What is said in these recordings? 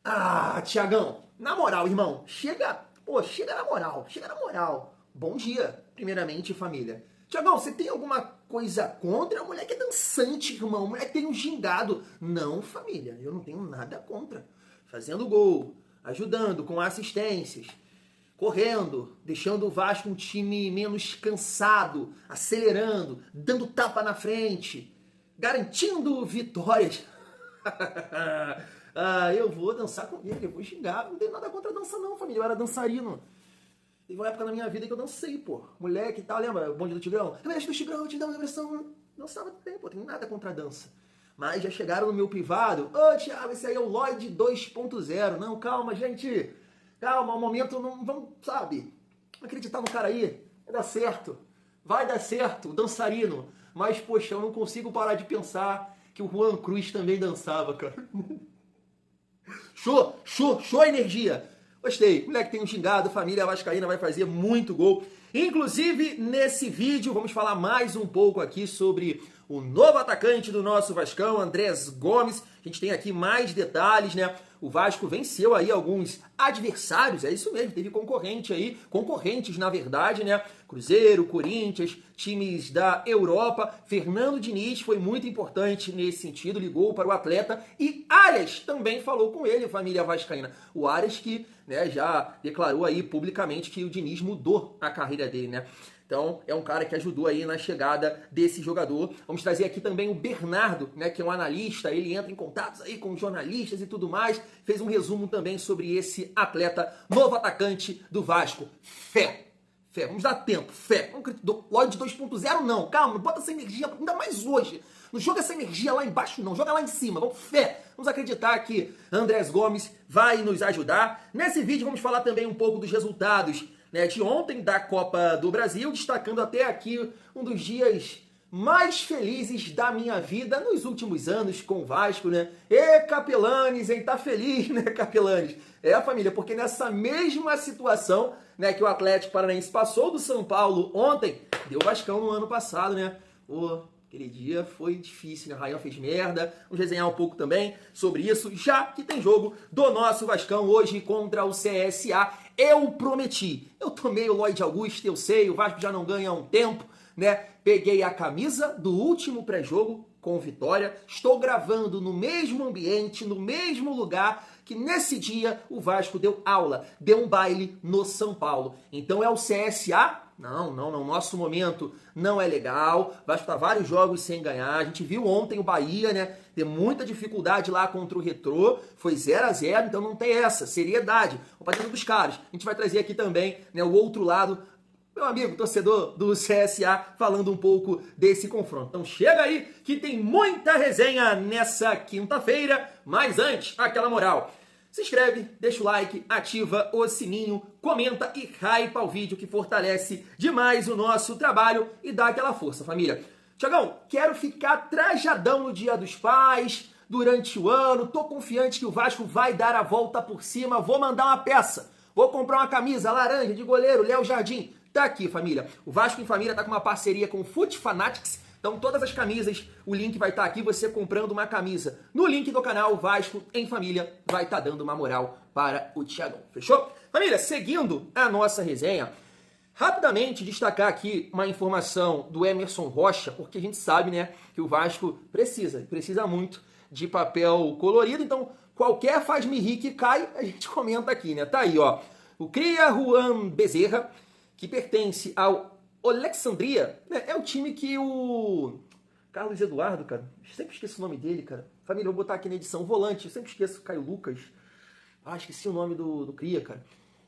Ah, Tiagão, na moral, irmão, chega na moral, chega na moral. Bom dia, primeiramente, família. Tiagão, você tem alguma coisa contra? A mulher que é dançante, irmão, a mulher que tem um gingado. Não, família, eu não tenho nada contra. Fazendo gol, ajudando com assistências, correndo, deixando o Vasco um time menos cansado, acelerando, dando tapa na frente, garantindo vitórias. Eu vou dançar com ele, eu vou xingar. Não tenho nada contra a dança não, família. Eu era dançarino. Teve uma época na minha vida que eu dancei, pô. Moleque e tal, lembra? O bonde do Tigrão? Eu mexe do Tigrão, te dá uma impressão. Dançava bem, pô. Tenho nada contra a dança. Mas já chegaram no meu privado. Ô, Thiago, esse aí é o Lloyd 2.0. Não, calma, gente. Calma, o momento não... Vamos, sabe? Acreditar no cara aí. Vai dar certo. Vai dar certo, o dançarino. Mas, poxa, eu não consigo parar de pensar que o Juan Cruz também dançava, cara. Show energia. Gostei. Moleque tem um xingado, família vascaína vai fazer muito gol. Inclusive, nesse vídeo, vamos falar mais um pouco aqui sobre o novo atacante do nosso Vascão, Andrés Gomes. A gente tem aqui mais detalhes, né? O Vasco venceu aí alguns adversários, é isso mesmo, teve concorrentes na verdade, né? Cruzeiro, Corinthians, times da Europa. Fernando Diniz foi muito importante nesse sentido, ligou para o atleta e Arias também falou com ele, família vascaína. O Arias que, né, já declarou aí publicamente que o Diniz mudou a carreira dele, né? Então, é um cara que ajudou aí na chegada desse jogador. Vamos trazer aqui também o Bernardo, né, que é um analista, ele entra em contatos aí com jornalistas e tudo mais. Fez um resumo também sobre esse atleta, novo atacante do Vasco. Fé, vamos dar tempo, fé. Lloyd 2.0 não, calma, bota essa energia, ainda mais hoje. Não joga essa energia lá embaixo não, joga lá em cima, vamos, fé. Vamos acreditar que Andrés Gomes vai nos ajudar. Nesse vídeo vamos falar também um pouco dos resultados, né, de ontem da Copa do Brasil, destacando até aqui um dos dias mais felizes da minha vida nos últimos anos com o Vasco, né? E Capelanes, hein? Tá feliz, né, Capelanes? É, família, porque nessa mesma situação, né, que o Atlético Paranaense passou do São Paulo ontem, deu Vascão no ano passado, né? Aquele dia foi difícil, né? O Ryan fez merda. Vamos resenhar um pouco também sobre isso, já que tem jogo do nosso Vascão hoje contra o CSA. Eu prometi. Eu tomei o Lloyd Augusto, eu sei, o Vasco já não ganha há um tempo, né? Peguei a camisa do último pré-jogo com vitória. Estou gravando no mesmo ambiente, no mesmo lugar que nesse dia o Vasco deu aula, deu um baile no São Paulo. Então é o CSA? Não, nosso momento não é legal. O Vasco tá vários jogos sem ganhar. A gente viu ontem o Bahia, né, ter muita dificuldade lá contra o Retrô. Foi 0-0, então não tem essa. Seriedade. Vamos pra dentro dos caras. A gente vai trazer aqui também, né, o outro lado, meu amigo torcedor do CSA, falando um pouco desse confronto. Então chega aí que tem muita resenha nessa quinta-feira. Mas antes, aquela moral. Se inscreve, deixa o like, ativa o sininho, comenta e hypa o vídeo que fortalece demais o nosso trabalho e dá aquela força, família. Tiagão, quero ficar trajadão no Dia dos Pais, durante o ano, tô confiante que o Vasco vai dar a volta por cima, vou mandar uma peça, vou comprar uma camisa laranja de goleiro, Léo Jardim. Tá aqui, família. O Vasco em Família tá com uma parceria com o Foot Fanatics. Então todas as camisas, o link vai estar aqui, você comprando uma camisa no link do canal Vasco em Família, vai estar dando uma moral para o Thiagão, fechou? Família, seguindo a nossa resenha, rapidamente destacar aqui uma informação do Emerson Rocha, porque a gente sabe, né, que o Vasco precisa muito de papel colorido, então qualquer faz-me-rir que cai, a gente comenta aqui, né? Tá aí, ó, o Cria Juan Bezerra, que pertence ao Alexandria, né, é o time que o Carlos Eduardo, cara, sempre esqueço o nome dele, cara. Família, eu vou botar aqui na edição, volante, eu sempre esqueço, Caio Lucas. Esqueci o nome do Cria, cara.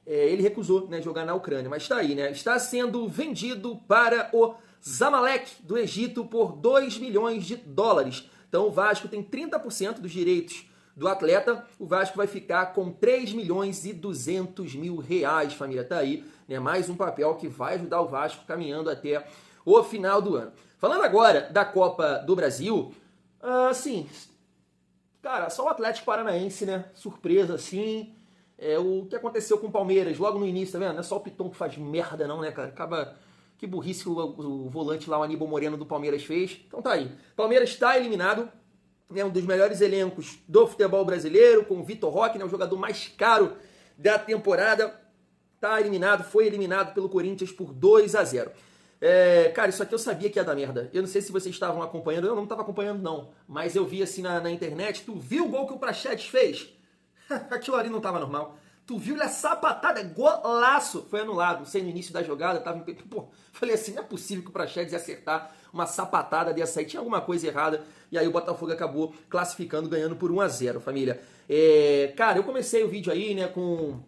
Ele recusou, né, jogar na Ucrânia, mas tá aí, né? Está sendo vendido para o Zamalek do Egito por 2 milhões de dólares. Então o Vasco tem 30% dos direitos do atleta, o Vasco vai ficar com 3 milhões e 200 mil reais, família, tá aí, né? Mais um papel que vai ajudar o Vasco caminhando até o final do ano. Falando agora da Copa do Brasil, assim, cara, só o Atlético Paranaense, né? Surpresa, assim, o que aconteceu com o Palmeiras logo no início, tá vendo? Não é só o Piton que faz merda não, né, cara? Que burrice o volante lá, o Aníbal Moreno do Palmeiras fez. Então tá aí, Palmeiras está eliminado. né, um dos melhores elencos do futebol brasileiro, com o Vitor Roque, né, o jogador mais caro da temporada, foi eliminado pelo Corinthians por 2-0. Cara, isso aqui eu sabia que ia dar merda. Eu não sei se vocês estavam acompanhando, eu não estava acompanhando não, mas eu vi assim na internet. Tu viu o gol que o Praxedes fez? Aquilo ali não estava normal. Tu viu a sapatada, golaço, foi anulado. Não sei, no início da jogada, falei assim, não é possível que o Praxedes ia acertar uma sapatada dessa aí, tinha alguma coisa errada, e aí o Botafogo acabou classificando, ganhando por 1-0, família. Cara, eu comecei o vídeo aí, né, com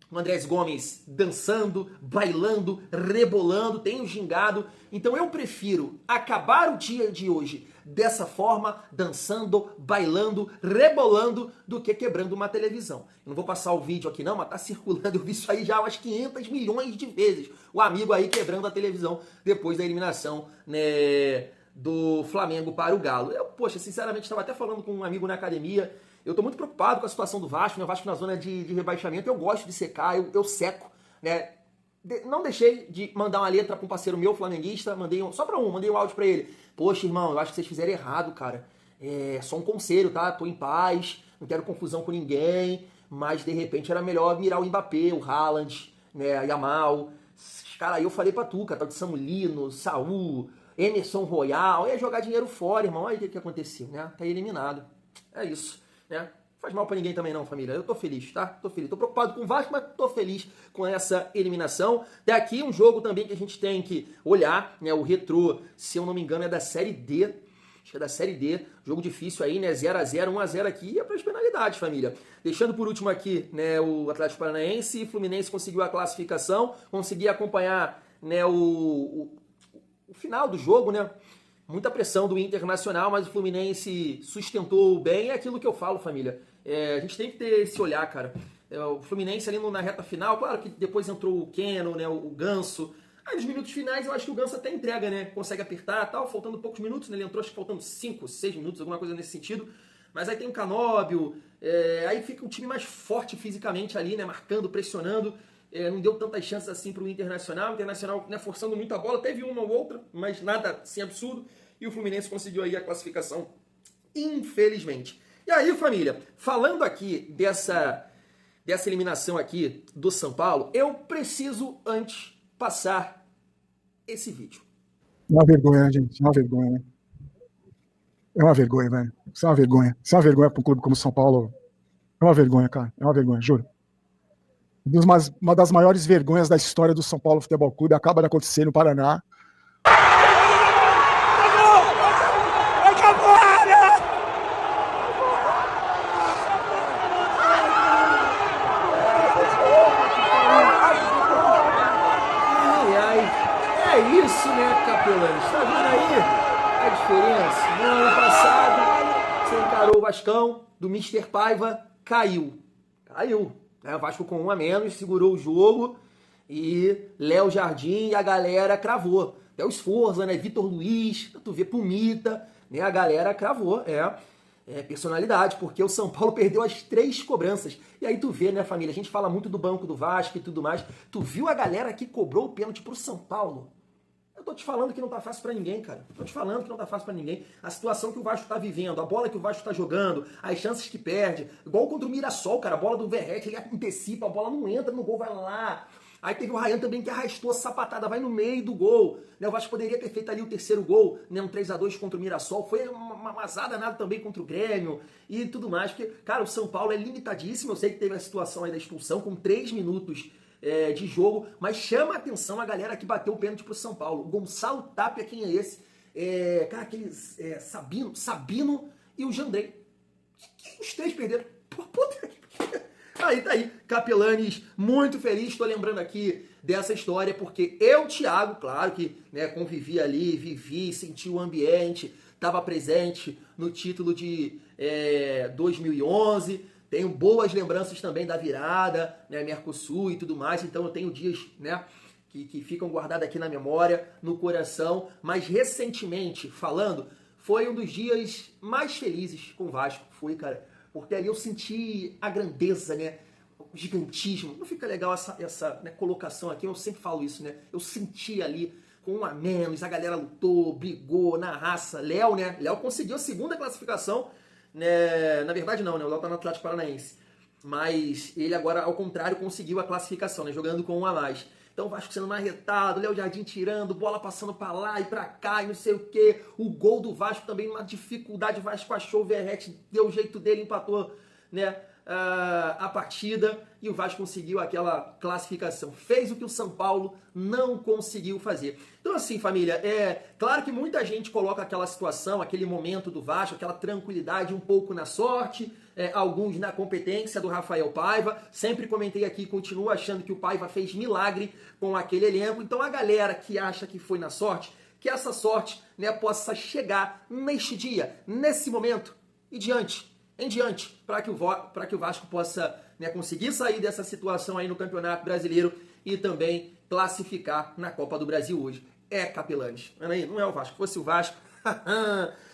o Andrés Gomes dançando, bailando, rebolando, tem o gingado. Então eu prefiro acabar o dia de hoje dessa forma, dançando, bailando, rebolando, do que quebrando uma televisão. Eu não vou passar o vídeo aqui não, mas tá circulando, eu vi isso aí já umas 500 milhões de vezes. O amigo aí quebrando a televisão depois da eliminação, né, do Flamengo para o Galo. Eu, poxa, sinceramente, estava até falando com um amigo na academia. Eu tô muito preocupado com a situação do Vasco, né? O Vasco na zona de rebaixamento. Eu gosto de secar, eu seco, né? Não deixei de mandar uma letra para um parceiro meu, flamenguista, mandei um áudio para ele. Poxa, irmão, eu acho que vocês fizeram errado, cara. Só um conselho, tá? Tô em paz, não quero confusão com ninguém, mas de repente era melhor mirar o Mbappé, o Haaland, né? Yamal. Cara, aí eu falei pra tu, cara, tá de Samulino, Saul, Emerson Royal, ia jogar dinheiro fora, irmão. Olha o que aconteceu, né? Tá eliminado. É isso, né? Faz mal pra ninguém também não, família. Eu tô feliz, tá? Tô feliz. Tô preocupado com o Vasco, mas tô feliz com essa eliminação. Daqui um jogo também que a gente tem que olhar, né? O Retrô, se eu não me engano, é da Série D. Acho que é da Série D. Jogo difícil aí, né? 0-0, 1-0 aqui. E é pras penalidades, família. Deixando por último aqui, né? O Atlético Paranaense. Fluminense conseguiu a classificação. Consegui acompanhar, né? O final do jogo, né? Muita pressão do Internacional, mas o Fluminense sustentou bem. É aquilo que eu falo, família. A gente tem que ter esse olhar, cara. O Fluminense ali na reta final, claro que depois entrou o Keno, né, o Ganso. Aí nos minutos finais eu acho que o Ganso até entrega, né? Consegue apertar e tal, faltando poucos minutos, né? Ele entrou acho que faltando 5, 6 minutos, alguma coisa nesse sentido. Mas aí tem o Canóbio, aí fica um time mais forte fisicamente ali, né? Marcando, pressionando. Não deu tantas chances assim pro Internacional. O Internacional, né, forçando muito a bola, teve uma ou outra, mas nada assim absurdo. E o Fluminense conseguiu aí a classificação, infelizmente. E aí, família, falando aqui dessa eliminação aqui do São Paulo, eu preciso antes passar esse vídeo. É uma vergonha, né, gente? É uma vergonha, né? É uma vergonha, velho. Isso é uma vergonha. Isso é uma vergonha para um clube como São Paulo. É uma vergonha, cara. É uma vergonha, juro. Uma das maiores vergonhas da história do São Paulo Futebol Clube acaba de acontecer no Paraná. Isso, né, Capelani? Está vendo aí a diferença? No ano passado, você encarou o Vascão do Mr. Paiva, caiu. Né? O Vasco com 1 a menos, segurou o jogo e Léo Jardim e a galera cravou. Até o Esforza, né? Vitor Luiz, tu vê Pumita, né? A galera cravou, personalidade, porque o São Paulo perdeu as 3 cobranças. E aí tu vê, né, família? A gente fala muito do banco do Vasco e tudo mais. Tu viu a galera que cobrou o pênalti pro São Paulo? Eu tô te falando que não tá fácil pra ninguém, cara. Tô te falando que não tá fácil pra ninguém. A situação que o Vasco tá vivendo, a bola que o Vasco tá jogando, as chances que perde. Igual contra o Mirassol, cara. A bola do Verratti, ele antecipa, a bola não entra no gol, vai lá. Aí teve o Ryan também que arrastou a sapatada, vai no meio do gol. Né, o Vasco poderia ter feito ali o terceiro gol, né, um 3-2 contra o Mirassol. Foi uma azada nada também contra o Grêmio e tudo mais. Porque, cara, o São Paulo é limitadíssimo. Eu sei que teve a situação aí da expulsão com 3 minutos de jogo, mas chama a atenção a galera que bateu o pênalti pro São Paulo. O Gonçalo Tapia, quem é esse? Cara, aqueles Sabino e o Jandrei. Os 3 perderam. Puta que... Aí tá aí, Capelanes, muito feliz. Estou lembrando aqui dessa história porque eu, Thiago, claro que, né, convivi ali, vivi, senti o ambiente, estava presente no título de 2011. Tenho boas lembranças também da virada, né, Mercosul e tudo mais, então eu tenho dias, né, que ficam guardados aqui na memória, no coração, mas recentemente, falando, foi um dos dias mais felizes com o Vasco, foi, cara, porque ali eu senti a grandeza, né, o gigantismo. Não fica legal essa né, colocação aqui, eu sempre falo isso, né, eu senti ali com 1 a menos, a galera lutou, brigou na raça. Léo, né, Léo conseguiu a 2ª classificação, né? Na verdade não, né? O Léo tá no Atlético Paranaense. Mas ele agora, ao contrário, conseguiu a classificação, né? Jogando com um a mais. Então o Vasco sendo marretado, Léo Jardim tirando, bola passando pra lá e pra cá e não sei o quê. O gol do Vasco também, uma dificuldade, o Vasco achou, o Verratti deu o jeito dele, empatou, né, a partida e o Vasco conseguiu aquela classificação. Fez o que o São Paulo não conseguiu fazer. Então assim, família, é claro que muita gente coloca aquela situação, aquele momento do Vasco, aquela tranquilidade um pouco na sorte, alguns na competência do Rafael Paiva. Sempre comentei aqui, continuo achando que o Paiva fez milagre com aquele elenco. Então a galera que acha que foi na sorte, que essa sorte, né, possa chegar neste dia, nesse momento e em diante, para que o Vasco possa, né, conseguir sair dessa situação aí no Campeonato Brasileiro e também classificar na Copa do Brasil hoje. É Capelanes, não é o Vasco, fosse o Vasco.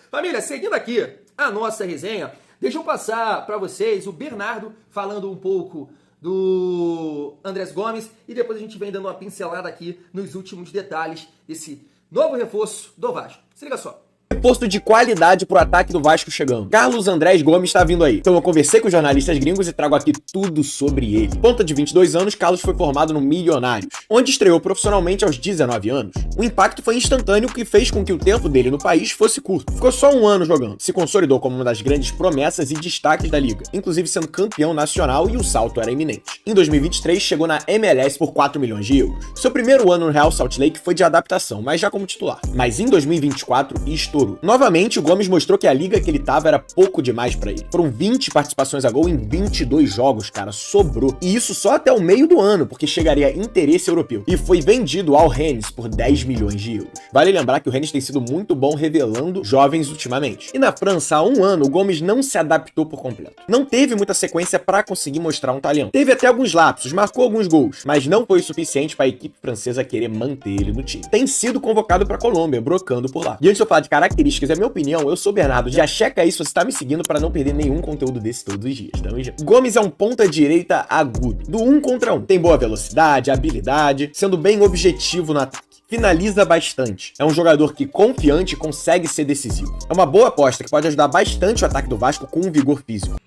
Família, seguindo aqui a nossa resenha, deixa eu passar para vocês o Bernardo falando um pouco do Andrés Gomes e depois a gente vem dando uma pincelada aqui nos últimos detalhes desse novo reforço do Vasco. Se liga só. Reforço de qualidade pro ataque do Vasco chegando. Carlos Andrés Gomes tá vindo aí. Então eu conversei com jornalistas gringos e trago aqui tudo sobre ele. Ponta de 22 anos, Carlos foi formado no Milionários, onde estreou profissionalmente aos 19 anos. O impacto foi instantâneo, o que fez com que o tempo dele no país fosse curto. Ficou só um ano jogando. Se consolidou como uma das grandes promessas e destaques da liga, inclusive sendo campeão nacional e o salto era iminente. Em 2023 chegou na MLS por 4 milhões de euros. Seu primeiro ano no Real Salt Lake foi de adaptação, mas já como titular. Mas em 2024 estourou. Novamente, o Gomes mostrou que a liga que ele tava era pouco demais pra ele. Foram 20 participações a gol em 22 jogos, cara, sobrou. E isso só até o meio do ano, porque chegaria interesse europeu. E foi vendido ao Rennes por 10 milhões de euros. Vale lembrar que o Rennes tem sido muito bom revelando jovens ultimamente. E na França, há um ano, o Gomes não se adaptou por completo. Não teve muita sequência pra conseguir mostrar um talento. Teve até alguns lapsos, marcou alguns gols, mas não foi o suficiente pra equipe francesa querer manter ele no time. Tem sido convocado pra Colômbia, brocando por lá. E antes de eu falar de características, é minha opinião, eu sou o Bernardo, já checa aí se você tá me seguindo pra não perder nenhum conteúdo desse todos os dias, tamo junto. Gomes é um ponta-direita agudo, do 1 contra 1. Tem boa velocidade, habilidade, sendo bem objetivo no ataque. Finaliza bastante. É um jogador que, confiante, consegue ser decisivo. É uma boa aposta que pode ajudar bastante o ataque do Vasco com um vigor físico.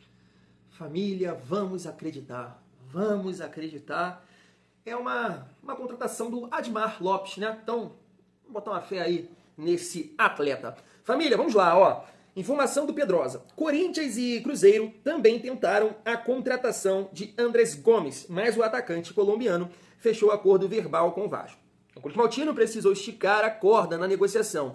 Família, vamos acreditar. Vamos acreditar. É uma contratação do Admar Lopes, né? Então, vamos botar uma fé aí nesse atleta. Família, vamos lá, ó. Informação do Pedrosa. Corinthians e Cruzeiro também tentaram a contratação de Andrés Gomes, mas o atacante colombiano fechou acordo verbal com o Vasco. O Cruz Maltino precisou esticar a corda na negociação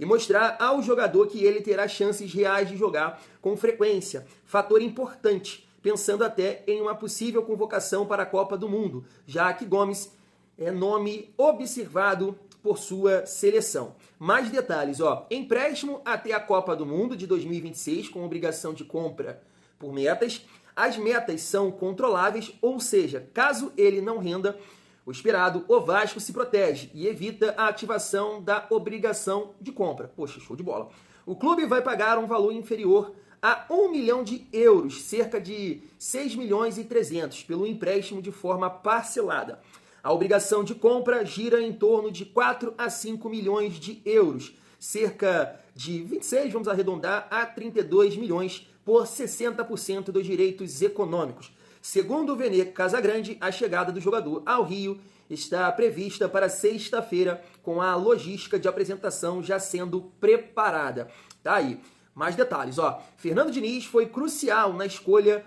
e mostrar ao jogador que ele terá chances reais de jogar com frequência, fator importante, pensando até em uma possível convocação para a Copa do Mundo, já que Gomes é nome observado por sua seleção. Mais detalhes, ó. Empréstimo até a Copa do Mundo de 2026, com obrigação de compra por metas. As metas são controláveis, ou seja, caso ele não renda o esperado, o Vasco se protege e evita a ativação da obrigação de compra. Poxa, show de bola. O clube vai pagar um valor inferior a 1 milhão de euros, cerca de 6 milhões e 300, pelo empréstimo de forma parcelada. A obrigação de compra gira em torno de 4 a 5 milhões de euros, cerca de 26, vamos arredondar, a 32 milhões por 60% dos direitos econômicos. Segundo o Vene Casagrande, a chegada do jogador ao Rio está prevista para sexta-feira, com a logística de apresentação já sendo preparada. Tá aí. Mais detalhes, ó. Fernando Diniz foi crucial na escolha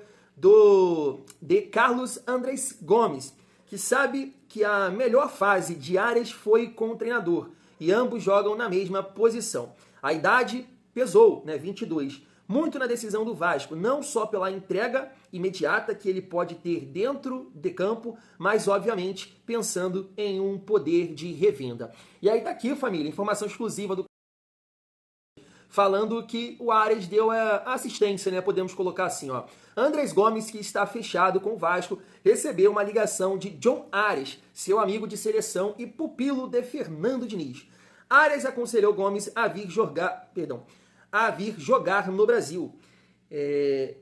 de Carlos Andrés Gomes, que sabe que a melhor fase de Arias foi com o treinador, e ambos jogam na mesma posição. A idade pesou, né, 22, muito na decisão do Vasco, não só pela entrega imediata que ele pode ter dentro de campo, mas obviamente pensando em um poder de revenda. E aí tá aqui, família, informação exclusiva do falando que o Arias deu a assistência, né? Podemos colocar assim, ó. Andrés Gomes, que está fechado com o Vasco, recebeu uma ligação de John Arias, seu amigo de seleção e pupilo de Fernando Diniz. Arias aconselhou Gomes a vir jogar no Brasil,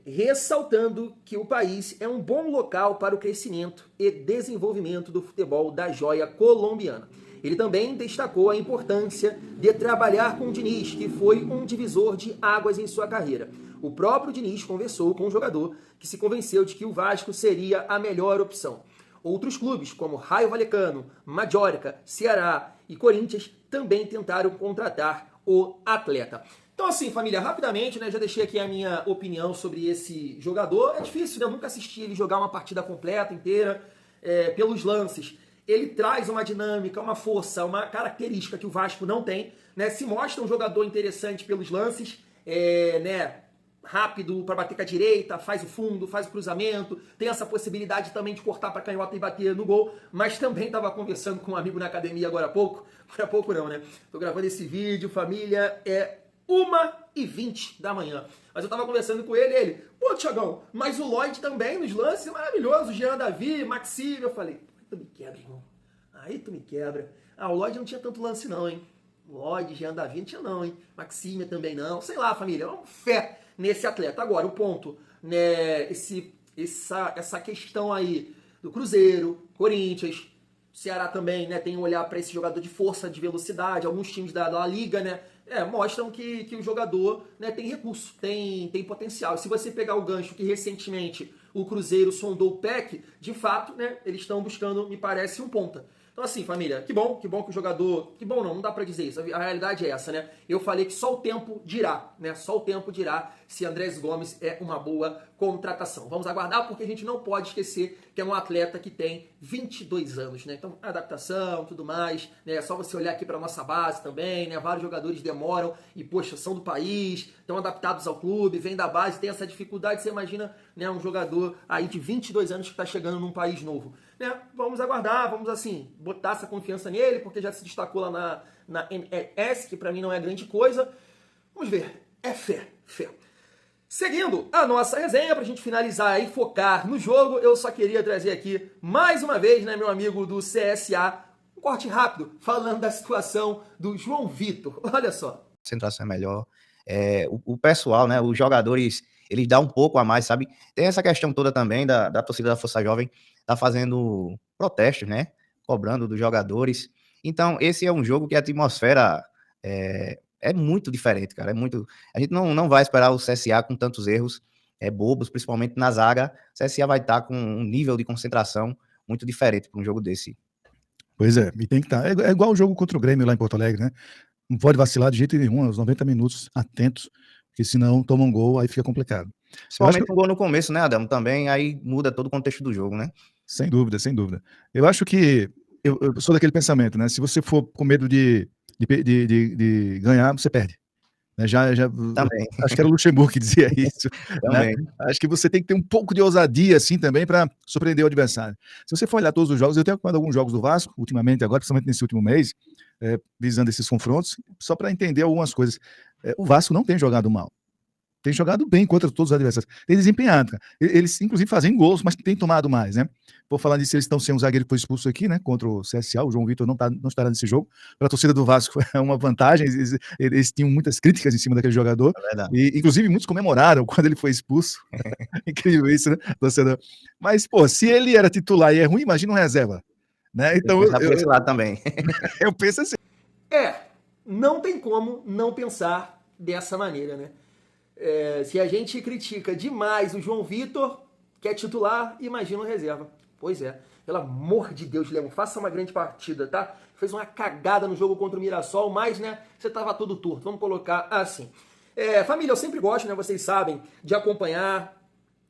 ressaltando que o país é um bom local para o crescimento e desenvolvimento do futebol da joia colombiana. Ele também destacou a importância de trabalhar com o Diniz, que foi um divisor de águas em sua carreira. o próprio Diniz conversou com o jogador que se convenceu de que o Vasco seria a melhor opção. Outros clubes, como Raio Vallecano, Mallorca, Ceará e Corinthians, também tentaram contratar o atleta. Então assim, família, rapidamente, né, já deixei aqui a minha opinião sobre esse jogador. É difícil, né? Eu nunca assisti ele jogar uma partida completa, inteira, pelos lances. Ele traz uma dinâmica, uma força, uma característica que o Vasco não tem, né? Se mostra um jogador interessante pelos lances, né? Rápido para bater com a direita, faz o fundo, faz o cruzamento, tem essa possibilidade também de cortar para canhota e bater no gol, mas também estava conversando com um amigo na academia agora há pouco não, né? Tô gravando esse vídeo, família, 1h20 da manhã. Mas eu tava conversando com ele, pô, Thiagão, mas o Lloyd também nos lances é maravilhoso, Jean Davi, Maxime, eu falei, tu me quebra, irmão. Aí tu me quebra. O Lloyd não tinha tanto lance não, hein? O Lloyd, Jean Davi não tinha não, hein? Maxime também não. Sei lá, família, vamos fé nesse atleta. Agora, o ponto, né, essa questão aí do Cruzeiro, Corinthians, Ceará também, né, tem um olhar para esse jogador de força, de velocidade, alguns times da Liga, né, mostram que o jogador, né, tem recurso, tem potencial. Se você pegar o gancho que recentemente o Cruzeiro sondou o PEC, de fato, né, eles estão buscando, me parece, um ponta. Então assim, família, que bom que o jogador... Que bom não dá pra dizer isso, a realidade é essa, né? Eu falei que só o tempo dirá, né? Só o tempo dirá se Andrés Gomes é uma boa contratação. Vamos aguardar porque a gente não pode esquecer que é um atleta que tem 22 anos, né? Então, adaptação, tudo mais, né? É só você olhar aqui pra nossa base também, né? Vários jogadores demoram e, poxa, são do país, estão adaptados ao clube, vêm da base, tem essa dificuldade. Você imagina, né, um jogador aí de 22 anos que tá chegando num país novo. Né? Vamos aguardar, vamos assim, botar essa confiança nele, porque já se destacou lá na MLS, que pra mim não é grande coisa. Vamos ver, é fé. Seguindo a nossa resenha, pra gente finalizar e focar no jogo, eu só queria trazer aqui, mais uma vez, né, meu amigo do CSA, um corte rápido, falando da situação do João Vitor. Olha só. A concentração é melhor, o pessoal, né, os jogadores, eles dão um pouco a mais, sabe? Tem essa questão toda também da torcida da Força Jovem, tá fazendo protestos, né? Cobrando dos jogadores. Então, esse é um jogo que a atmosfera é muito diferente, cara. A gente não vai esperar o CSA com tantos erros bobos, principalmente na zaga. O CSA vai estar com um nível de concentração muito diferente para um jogo desse. Pois é, e tem que estar. É igual o jogo contra o Grêmio lá em Porto Alegre, né? Não pode vacilar de jeito nenhum, aos 90 minutos, atentos, porque senão toma um gol, aí fica complicado. Principalmente um gol no começo, né, Adamo? Também aí muda todo o contexto do jogo, né? Sem dúvida, sem dúvida. Eu acho que eu sou daquele pensamento, né? Se você for com medo de ganhar, você perde. Né? Também. Acho que era o Luxemburgo que dizia isso. Também. Né? Acho que você tem que ter um pouco de ousadia assim também para surpreender o adversário. Se você for olhar todos os jogos, eu tenho acompanhado alguns jogos do Vasco, ultimamente agora, principalmente nesse último mês, visando esses confrontos, só para entender algumas coisas. O Vasco não tem jogado mal. Tem jogado bem contra todos os adversários. Tem desempenhado, cara. Eles, inclusive, fazem gols, mas tem tomado mais, né? Por falar disso, eles estão sem um zagueiro que foi expulso aqui, né? Contra o CSA. O João Vitor não estará nesse jogo. Para a torcida do Vasco é uma vantagem. Eles tinham muitas críticas em cima daquele jogador. E, inclusive, muitos comemoraram quando ele foi expulso. Incrível isso, né? Torcedor. Mas, pô, se ele era titular e é ruim, imagina um reserva. Né? Então, por esse lado também. Eu penso assim. Não tem como não pensar dessa maneira, né? Se a gente critica demais o João Vitor, que é titular, imagina o reserva. Pois é, pelo amor de Deus, Leão, faça uma grande partida, tá? Fez uma cagada no jogo contra o Mirassol, mas, né, você tava todo torto, vamos colocar assim. Família, eu sempre gosto, né, vocês sabem, de acompanhar,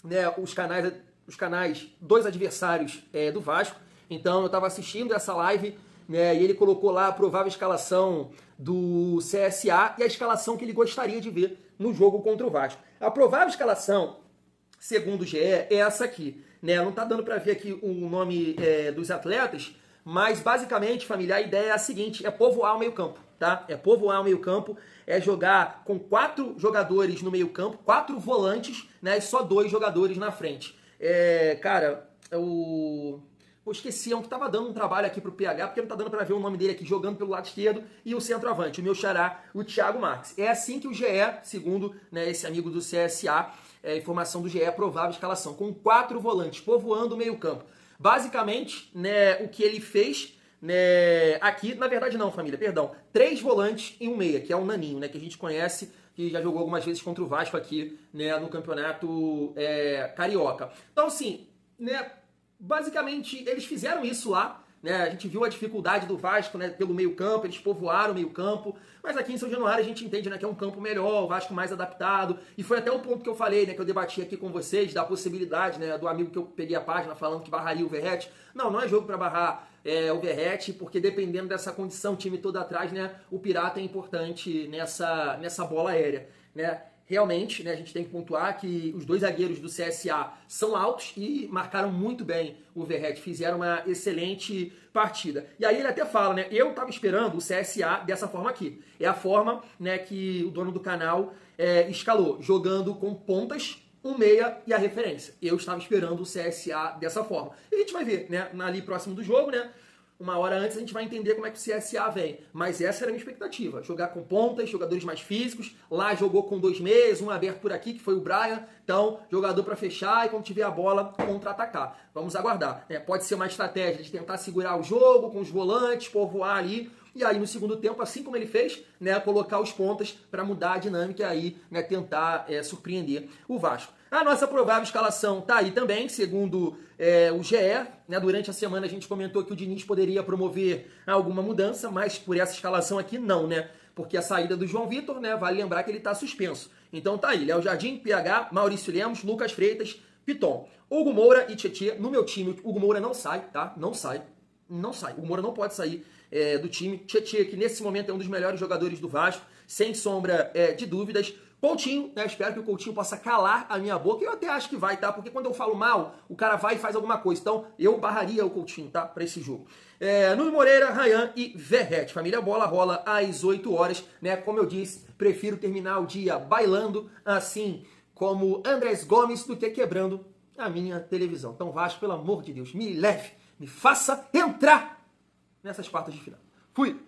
né, os canais dos adversários do Vasco. Então, eu tava assistindo essa live, né, e ele colocou lá a provável escalação do CSA e a escalação que ele gostaria de ver no jogo contra o Vasco. A provável escalação, segundo o GE, é essa aqui. Né? Não tá dando para ver aqui o nome dos atletas, mas basicamente, família, a ideia é a seguinte, é povoar o meio-campo, tá? É povoar o meio-campo, é jogar com 4 jogadores no meio-campo, 4 volantes, né? E só 2 jogadores na frente. Cara, eu esqueci, é um que tava dando um trabalho aqui pro PH, porque não tá dando pra ver o nome dele aqui jogando pelo lado esquerdo, e o centroavante, o meu xará, o Thiago Marques. É assim que o GE, segundo, né, esse amigo do CSA, informação do GE, provável escalação, com 4 volantes, povoando o meio campo. Basicamente, né, o que ele fez, né, aqui, na verdade não, família, perdão, 3 volantes e um meia, que é o Naninho, né, que a gente conhece que já jogou algumas vezes contra o Vasco aqui, né, no campeonato carioca. Então, assim, né, basicamente eles fizeram isso lá, né, a gente viu a dificuldade do Vasco, né, pelo meio campo, eles povoaram o meio campo, mas aqui em São Januário a gente entende, né, que é um campo melhor, o Vasco mais adaptado, e foi até o ponto que eu falei, né, que eu debati aqui com vocês, da possibilidade, né, do amigo que eu peguei a página falando que barraria o Verratti. Não é jogo para barrar o Verratti, porque dependendo dessa condição, o time todo atrás, né, o Pirata é importante nessa bola aérea, né. Realmente, né, a gente tem que pontuar que os dois zagueiros do CSA são altos e marcaram muito bem o Verratti, fizeram uma excelente partida. E aí ele até fala, né, eu estava esperando o CSA dessa forma aqui. É a forma, né, que o dono do canal escalou, jogando com pontas, um meia e a referência. Eu estava esperando o CSA dessa forma. E a gente vai ver, né, ali próximo do jogo, né, uma hora antes a gente vai entender como é que o CSA vem. Mas essa era a minha expectativa. Jogar com pontas, jogadores mais físicos. Lá jogou com 2 meias, um aberto por aqui, que foi o Brian. Então, jogador para fechar e quando tiver a bola, contra-atacar. Vamos aguardar. Pode ser uma estratégia de tentar segurar o jogo com os volantes, povoar ali. E aí, no segundo tempo, assim como ele fez, né, colocar os pontas para mudar a dinâmica e aí, né, tentar surpreender o Vasco. A nossa provável escalação tá aí também, segundo o GE. Né, durante a semana a gente comentou que o Diniz poderia promover alguma mudança, mas por essa escalação aqui não, né? Porque a saída do João Vitor, né, vale lembrar que ele está suspenso. Então tá aí, Léo Jardim, PH, Maurício Lemos, Lucas Freitas, Piton, Hugo Moura e Tietê. No meu time, Hugo Moura não sai, tá? Não sai. O Hugo Moura não pode sair do time. Tietê, que nesse momento é um dos melhores jogadores do Vasco, sem sombra de dúvidas. Coutinho, né? Espero que o Coutinho possa calar a minha boca. Eu até acho que vai, tá? Porque quando eu falo mal, o cara vai e faz alguma coisa. Então, eu barraria o Coutinho, tá? Pra esse jogo. Nuno Moreira, Ryan e Verratti. Família Bola rola às 8 horas, né? Como eu disse, prefiro terminar o dia bailando, assim como Andrés Gomes, do que quebrando a minha televisão. Então, Vasco, pelo amor de Deus, me leve, me faça entrar nessas quartas de final. Fui!